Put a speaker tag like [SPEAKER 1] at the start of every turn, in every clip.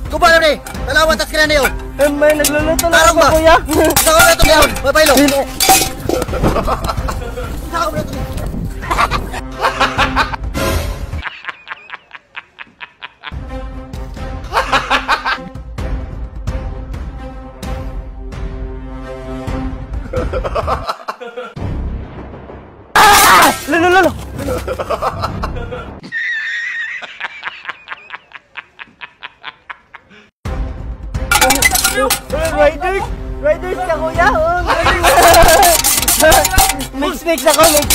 [SPEAKER 1] Kumpara ni, dalawa tas kailan niyo.
[SPEAKER 2] May nagluluto na ako, kuya.
[SPEAKER 1] Saka ulit ito ngayon, mapaylo. Saka ulit ito.
[SPEAKER 2] Lolo. Riders ka, kuya. Mix ako, mix.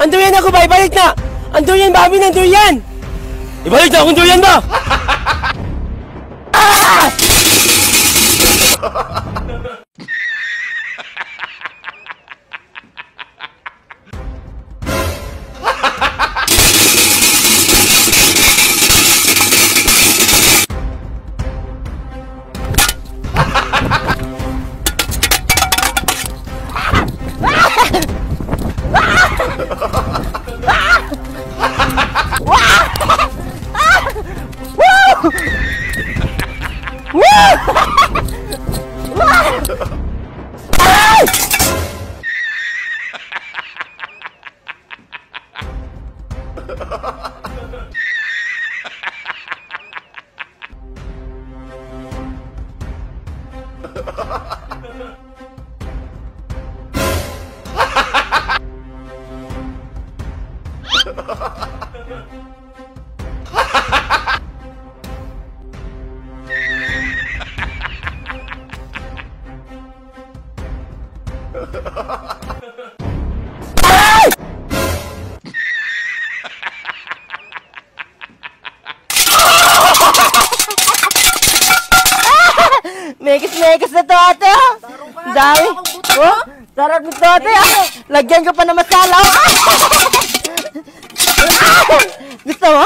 [SPEAKER 2] Anduyan ako ba? Ibalik na! Anduyan, Bobby, nanduyan! Ibalik na akong duyan ba? Ay! Mekis-mekis na to, ate, ha? Dami. Oh, sarap nito, ate, ha? Lagyan ko pa na masala, ha? Gusto mo?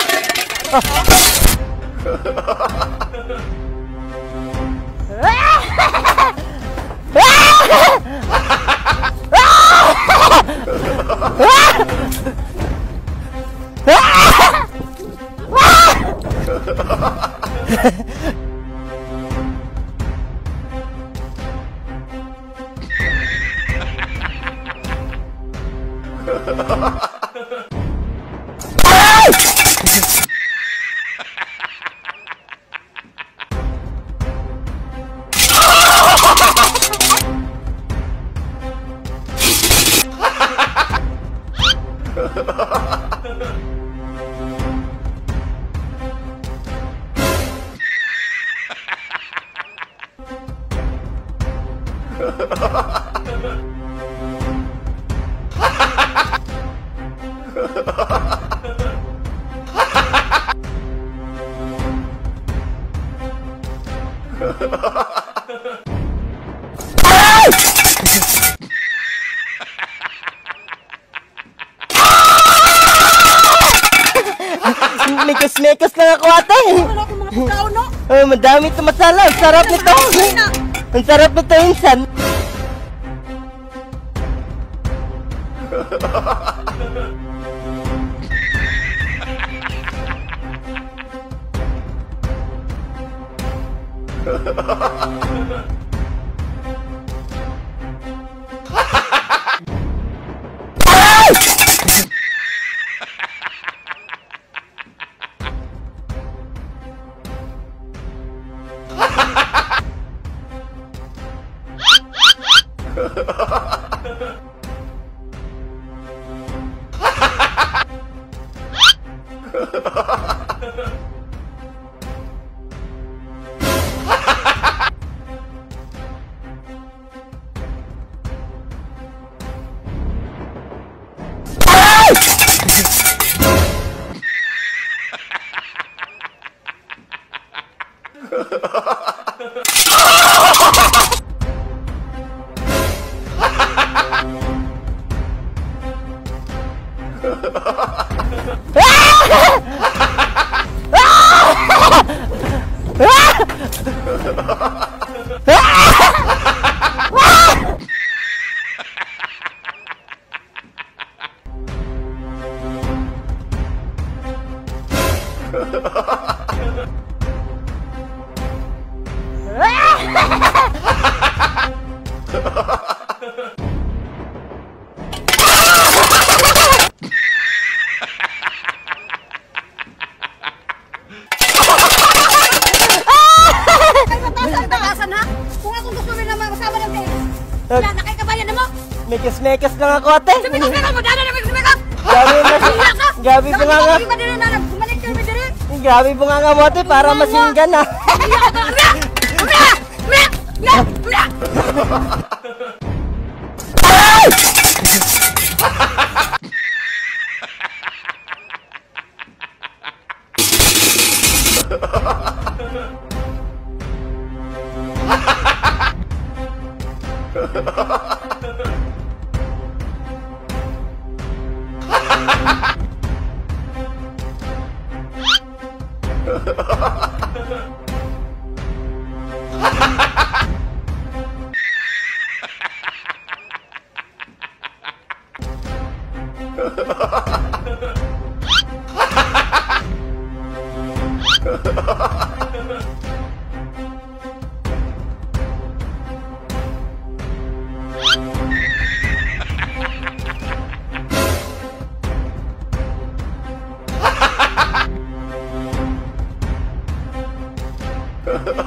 [SPEAKER 2] Mekis-mekis lang ako, ate.
[SPEAKER 3] Wala akong mga pagkaon, no?
[SPEAKER 2] Ay, madami ito masala. Ang sarap nito. Ang sarap nito, insan.
[SPEAKER 3] Tagasan, ha? Kung ako gusto rin naman kasama ng kayo. Wala na kayo kabayan na mo.
[SPEAKER 2] Mekis-mekis lang ako, ate.
[SPEAKER 3] Sumikos-mikos mo, dada na mikos-mikos.
[SPEAKER 2] Gabi bunganga. Gabi bunganga mo, ate, para masinggan, ha.
[SPEAKER 4] Ha ha ha!
[SPEAKER 3] Dati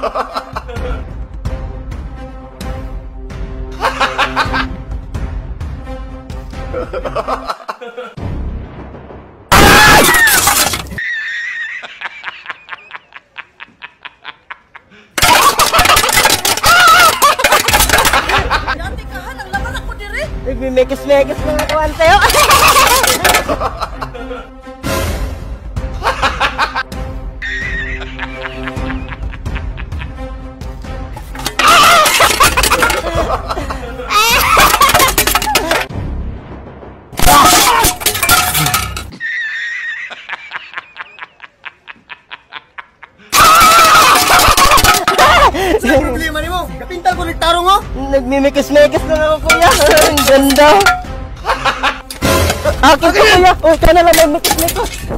[SPEAKER 3] ka, ha? Naglaban ako diri.
[SPEAKER 2] Nagmimekis-mekis lang ako sa'yo.
[SPEAKER 1] Sa problema ni mo? Kapintal ko nagtarong oh.
[SPEAKER 2] Nagmimikis-mikis lang ako, kuya. Ang ganda. Akin ko, kuya. Huwag ka na lang may mikis-mikis.